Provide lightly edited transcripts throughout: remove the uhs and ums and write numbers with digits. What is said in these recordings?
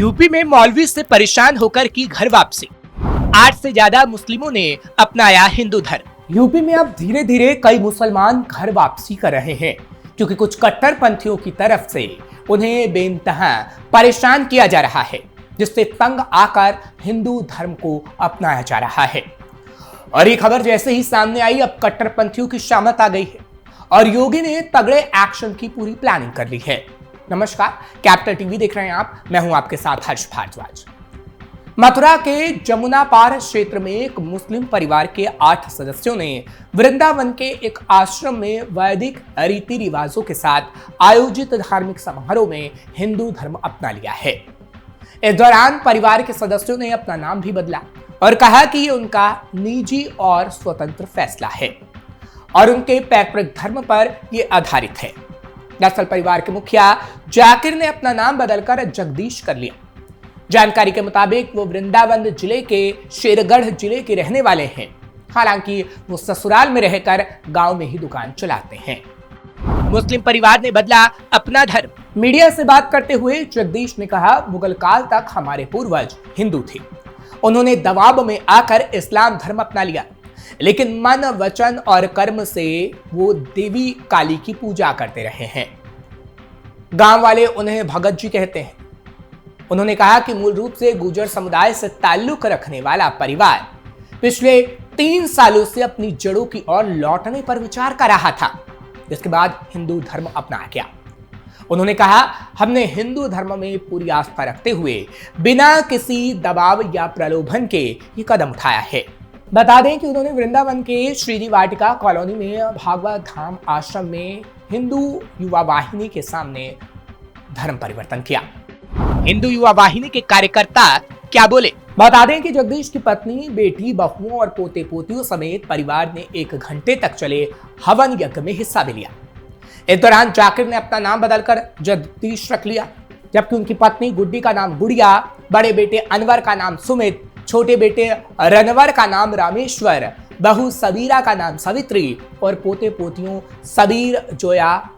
UP में मौलवी से परेशान होकर की घर वापसी। 8 से ज्यादा मुस्लिमों ने अपनाया हिंदू धर्म। यूपी में अब धीरे धीरे कई मुसलमान घर वापसी कर रहे हैं क्योंकि कुछ कट्टरपंथियों की तरफ से उन्हें बेइंतहा परेशान किया जा रहा है, जिससे तंग आकर हिंदू धर्म को अपनाया जा रहा है। और ये खबर जैसे ही सामने आई, अब कट्टरपंथियों की शामत आ गई है और योगी ने तगड़े एक्शन की पूरी प्लानिंग कर ली है। नमस्कार, कैपिटल टीवी देख रहे हैं आप, मैं हूं आपके साथ हर्ष भारद्वाज। मथुरा के जमुना पार क्षेत्र में एक मुस्लिम परिवार के 8 सदस्यों ने वृंदावन के एक आश्रम में वैदिक रीति रिवाजों के साथ आयोजित धार्मिक समारोह में हिंदू धर्म अपना लिया है। इस दौरान परिवार के सदस्यों ने अपना नाम भी बदला और कहा कि ये उनका निजी और स्वतंत्र फैसला है और उनके पैतृक धर्म पर यह आधारित है। दरअसल परिवार के मुखिया जाकिर ने अपना नाम बदलकर जगदीश कर लिया। जानकारी के मुताबिक वो वृंदावन जिले के शेरगढ़ जिले के रहने वाले हैं। हालांकि वो ससुराल में रहकर गांव में ही दुकान चलाते हैं। मुस्लिम परिवार ने बदला अपना धर्म। मीडिया से बात करते हुए जगदीश ने कहा, मुगल काल तक हमारे पूर्वज हिंदू थे। उन्होंने दबाव में आकर इस्लाम धर्म अपना लिया, लेकिन मन, वचन और कर्म से वो देवी काली की पूजा करते रहे हैं। गांव वाले उन्हें भगत जी कहते हैं। उन्होंने कहा कि मूल रूप से गुर्जर समुदाय से ताल्लुक रखने वाला परिवार पिछले 3 सालों से अपनी जड़ों की ओर लौटने पर विचार कर रहा था, जिसके बाद हिंदू धर्म अपना गया। उन्होंने कहा, हमने हिंदू धर्म में पूरी आस्था रखते हुए बिना किसी दबाव या प्रलोभन के ये कदम उठाया है। बता दें कि उन्होंने वृंदावन के श्रीजी वाटिका कॉलोनी में भागवत धाम आश्रम में हिंदू युवा वाहिनी के सामने धर्म परिवर्तन किया। हिंदू युवा वाहिनी के कार्यकर्ता क्या बोले? बता दें कि जगदीश की पत्नी, बेटी, बहुओं और पोते पोतियों समेत परिवार ने 1 घंटे तक चले हवन यज्ञ में हिस्सा भी लिया। इस दौरान जाकिर ने अपना नाम बदलकर जगदीश रख लिया, जबकि उनकी पत्नी गुड्डी का नाम गुड़िया, बड़े बेटे अनवर का नाम सुमित, छोटे बेटे रनवर का नाम रामेश्वर, बहू सबीरा का नाम सवित्री और पोते पोतियों सबीर, जोया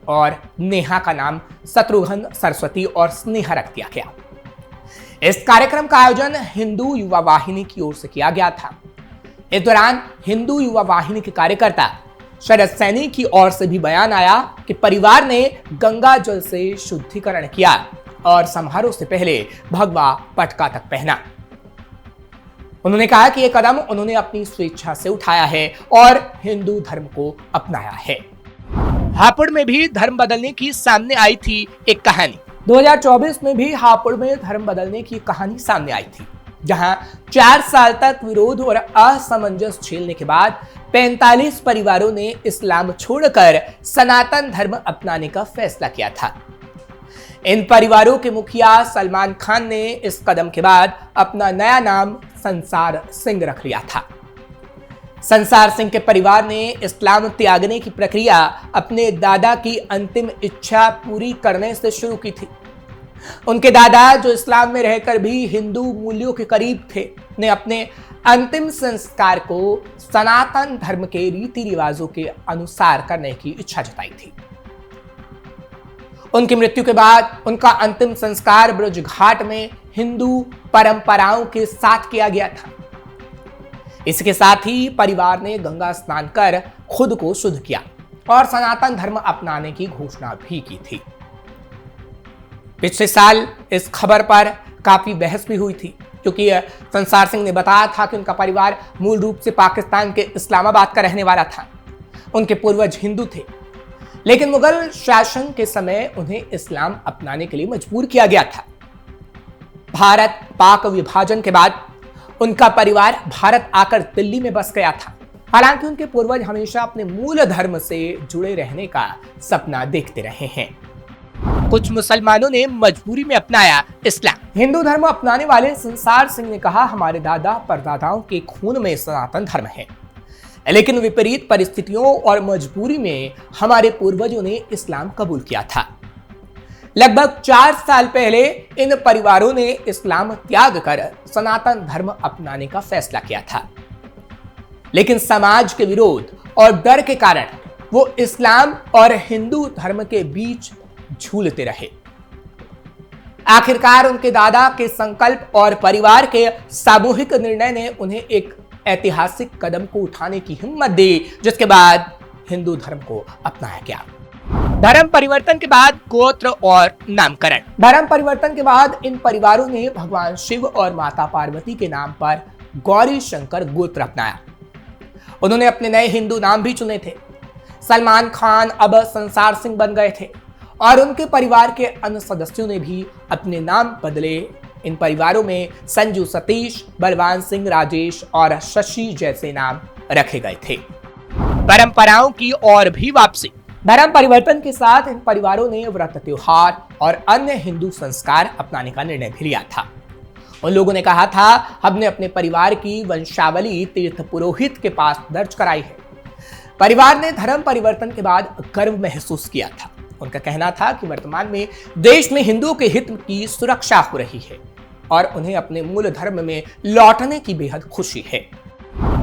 और नेहा का नाम शत्रुघ्न, सरस्वती और स्नेहा रख दिया गया। इस कार्यक्रम का आयोजन हिंदू युवा वाहिनी की ओर से किया गया था। इस दौरान हिंदू युवा वाहिनी के कार्यकर्ता शरद सैनी की ओर से भी बयान आया कि परिवार ने गंगा जल से शुद्धिकरण किया और समारोह से पहले भगवा पटका तक पहना। उन्होंने कहा कि यह कदम उन्होंने अपनी स्वेच्छा से उठाया है और हिंदू धर्म को अपनाया है। हापुड़ में भी धर्म बदलने की सामने आई थी एक कहानी। 2024 में भी हापुड़ में धर्म बदलने की कहानी सामने आई थी, जहां 4 साल तक विरोध और असमंजस झेलने के बाद 45 परिवारों ने इस्लाम छोड़कर सनातन धर्म अपनाने का फैसला किया था। इन परिवारों के मुखिया सलमान खान ने इस कदम के बाद अपना नया नाम संसार सिंह रख लिया था। संसार सिंह के परिवार ने इस्लाम त्यागने की प्रक्रिया अपने दादा की अंतिम इच्छा पूरी करने से शुरू की थी। उनके दादा, जो इस्लाम में रहकर भी हिंदू मूल्यों के करीब थे, ने अपने अंतिम संस्कार को सनातन धर्म के रीति रिवाजों के अनुसार करने की इच्छा जताई थी। उनकी मृत्यु के बाद उनका अंतिम संस्कार ब्रज घाट में हिंदू परंपराओं के साथ किया गया था। इसके साथ ही परिवार ने गंगा स्नान कर खुद को शुद्ध किया और सनातन धर्म अपनाने की घोषणा भी की थी। पिछले साल इस खबर पर काफी बहस भी हुई थी, क्योंकि संसार सिंह ने बताया था कि उनका परिवार मूल रूप से पाकिस्तान के इस्लामाबाद का रहने वाला था। उनके पूर्वज हिंदू थे, लेकिन मुगल शासन के समय उन्हें इस्लाम अपनाने के लिए मजबूर किया गया था। भारत पाक विभाजन के बाद उनका परिवार भारत आकर दिल्ली में बस गया था। हालांकि उनके पूर्वज हमेशा अपने मूल धर्म से जुड़े रहने का सपना देखते रहे हैं। कुछ मुसलमानों ने मजबूरी में अपनाया इस्लाम। हिंदू धर्म अपनाने वाले संसार सिंह ने कहा, हमारे दादा परदादाओं के खून में सनातन धर्म है, लेकिन विपरीत परिस्थितियों और मजबूरी में हमारे पूर्वजों ने इस्लाम कबूल किया था। लगभग 4 साल पहले इन परिवारों ने इस्लाम त्याग कर सनातन धर्म अपनाने का फैसला किया था, लेकिन समाज के विरोध और डर के कारण वो इस्लाम और हिंदू धर्म के बीच झूलते रहे। आखिरकार उनके दादा के संकल्प और परिवार के सामूहिक निर्णय ने उन्हें एक ऐतिहासिक कदम को उठाने की हिम्मत दी, जिसके बाद हिंदू धर्म को अपनाया गया। धर्म परिवर्तन के बाद गोत्र और नामकरण। धर्म परिवर्तन के बाद इन परिवारों ने भगवान शिव और माता पार्वती के नाम पर गौरी शंकर गोत्र अपनाया। उन्होंने अपने नए हिंदू नाम भी चुने थे। सलमान खान अब संसार सिंह बन गए थे और उनके परिवार के अन्य सदस्यों ने भी अपने नाम बदले। इन परिवारों में संजू, सतीश, बलवान सिंह, राजेश और शशि जैसे नाम रखे गए थे। परंपराओं की और भी वापसी। धर्म परिवर्तन के साथ इन परिवारों ने व्रत, त्योहार और अन्य हिंदू संस्कार अपनाने का निर्णय भी लिया था। उन लोगों ने कहा था, हमने अपने परिवार की वंशावली तीर्थ पुरोहित के पास दर्ज कराई है। परिवार ने धर्म परिवर्तन के बाद गर्व महसूस किया था। उनका कहना था कि वर्तमान में देश में हिंदुओं के हित की सुरक्षा हो रही है और उन्हें अपने मूल धर्म में लौटने की बेहद खुशी है।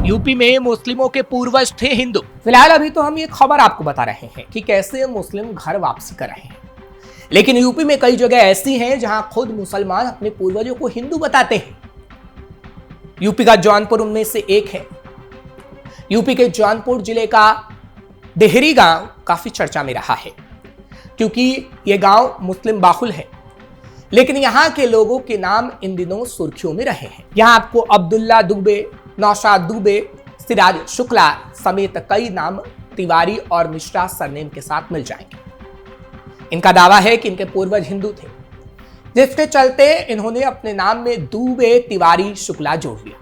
यूपी में मुस्लिमों के पूर्वज थे हिंदू। फिलहाल अभी तो हम ये खबर आपको बता रहे हैं कि कैसे मुस्लिम घर वापसी कर रहे हैं, लेकिन यूपी में कई जगह ऐसी हैं जहां खुद मुसलमान अपने पूर्वजों को हिंदू बताते हैं। यूपी का जौनपुर उनमें से एक है। यूपी के जौनपुर जिले का डेहरी गांव काफी चर्चा में रहा है, क्योंकि यह गांव मुस्लिम बाहुल है, लेकिन यहां के लोगों के नाम इन दिनों सुर्खियों में रहे हैं। यहां आपको अब्दुल्ला दुबे, नौशाद दुबे, सिराज शुक्ला समेत कई नाम तिवारी और मिश्रा सरनेम के साथ मिल जाएंगे। इनका दावा है कि इनके पूर्वज हिंदू थे, जिसके चलते इन्होंने अपने नाम में दुबे, तिवारी, शुक्ला जोड़ लिया।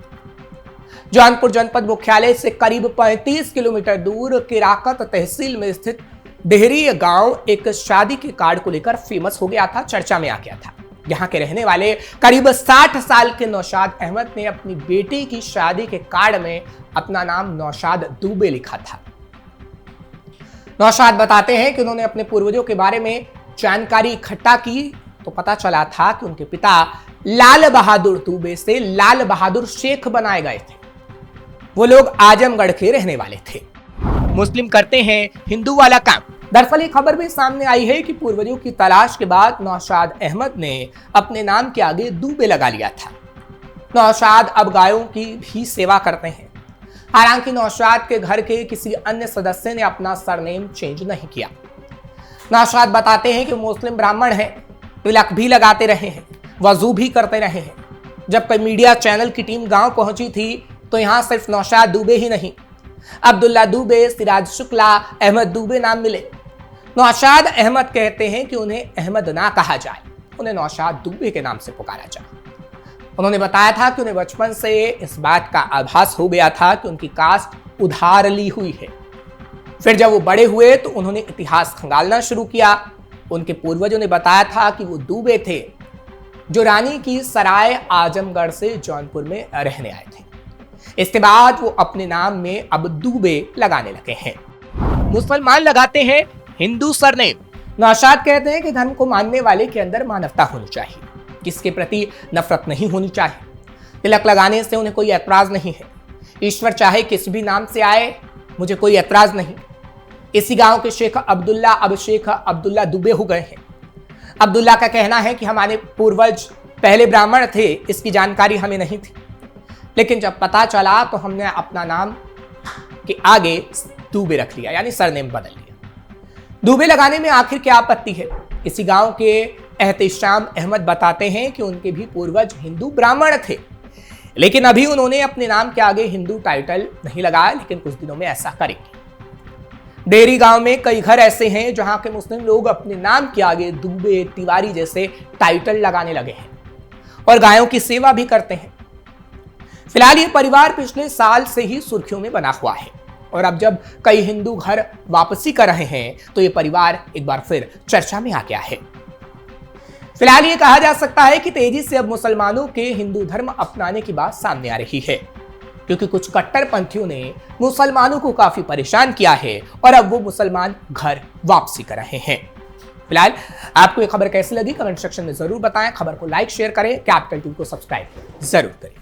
जौनपुर जनपद मुख्यालय से करीब 35 किलोमीटर दूर किराकत तहसील में स्थित डेहरी गांव एक शादी के कार्ड को लेकर फेमस हो गया था, चर्चा में आ गया था। यहाँ के रहने वाले करीब 60 साल के नौशाद अहमद ने अपनी बेटी की शादी के कार्ड में अपना नाम नौशाद दुबे लिखा था। नौशाद बताते हैं कि उन्होंने अपने पूर्वजों के बारे में जानकारी इकट्ठा की तो पता चला था कि उनके पिता लाल बहादुर दुबे से लाल बहादुर शेख बनाए गए थे। वो लोग आजमगढ़ के रहने वाले थे। मुस्लिम करते हैं हिंदू वाला काम। दरअसल ये खबर भी सामने आई है कि पूर्वजों की तलाश के बाद नौशाद अहमद ने अपने नाम के आगे दुबे लगा लिया था। नौशाद अब गायों की भी सेवा करते हैं। हालांकि नौशाद के घर के किसी अन्य सदस्य ने अपना सरनेम चेंज नहीं किया। नौशाद बताते हैं कि मुस्लिम ब्राह्मण हैं, तिलक भी लगाते रहे हैं, वजू भी करते रहे हैं। जब कोई मीडिया चैनल की टीम गांव पहुंची थी तो यहाँ सिर्फ नौशाद दुबे ही नहीं, अब्दुल्ला दुबे, सिराज शुक्ला, अहमद दुबे नाम मिले। नौशाद अहमद कहते हैं कि उन्हें अहमद ना कहा जाए, उन्हें नौशाद दुबे के नाम से पुकारा जाए। उन्होंने बताया था कि उन्हें बचपन से इस बात का आभास हो गया था कि उनकी कास्ट उधार ली हुई है। फिर जब वो बड़े हुए तो उन्होंने इतिहास खंगालना शुरू किया। उनके पूर्वजों ने बताया था कि वो दुबे थे जो रानी की सराय आजमगढ़ से जौनपुर में रहने आए थे। इसके बाद वो अपने नाम में अब दुबे लगाने लगे हैं। मुसलमान लगाते हैं हिंदू सरनेम। नौशाद कहते हैं कि धर्म को मानने वाले के अंदर मानवता होनी चाहिए, किसके प्रति नफरत नहीं होनी चाहिए। तिलक लगाने से उन्हें कोई ऐतराज नहीं है। ईश्वर चाहे किस भी नाम से आए, मुझे कोई ऐतराज नहीं। इसी गांव के शेख अब्दुल्ला अब शेख अब्दुल्ला दुबे हो गए हैं। अब्दुल्ला का कहना है कि हमारे पूर्वज पहले ब्राह्मण थे, इसकी जानकारी हमें नहीं थी, लेकिन जब पता चला तो हमने अपना नाम के आगे दुबे रख लिया, यानी सरनेम बदल लिया। दुबे लगाने में आखिर क्या आपत्ति है? इसी गांव के एहतेशाम अहमद बताते हैं कि उनके भी पूर्वज हिंदू ब्राह्मण थे, लेकिन अभी उन्होंने अपने नाम के आगे हिंदू टाइटल नहीं लगाया, लेकिन कुछ दिनों में ऐसा करेंगे। डेहरी गांव में कई घर ऐसे हैं जहां के मुस्लिम लोग अपने नाम के आगे दुबे, तिवारी जैसे टाइटल लगाने लगे हैं और गायों की सेवा भी करते हैं। फिलहाल ये परिवार पिछले साल से ही सुर्खियों में बना हुआ है और अब जब कई हिंदू घर वापसी कर रहे हैं तो ये परिवार एक बार फिर चर्चा में आ गया है। फिलहाल ये कहा जा सकता है कि तेजी से अब मुसलमानों के हिंदू धर्म अपनाने की बात सामने आ रही है, क्योंकि कुछ कट्टरपंथियों ने मुसलमानों को काफी परेशान किया है और अब वो मुसलमान घर वापसी कर रहे हैं। फिलहाल आपको ये खबर कैसी लगी कमेंट सेक्शन में जरूर बताएं। खबर को लाइक शेयर करें, कैपिटल टीवी को सब्सक्राइब जरूर करें।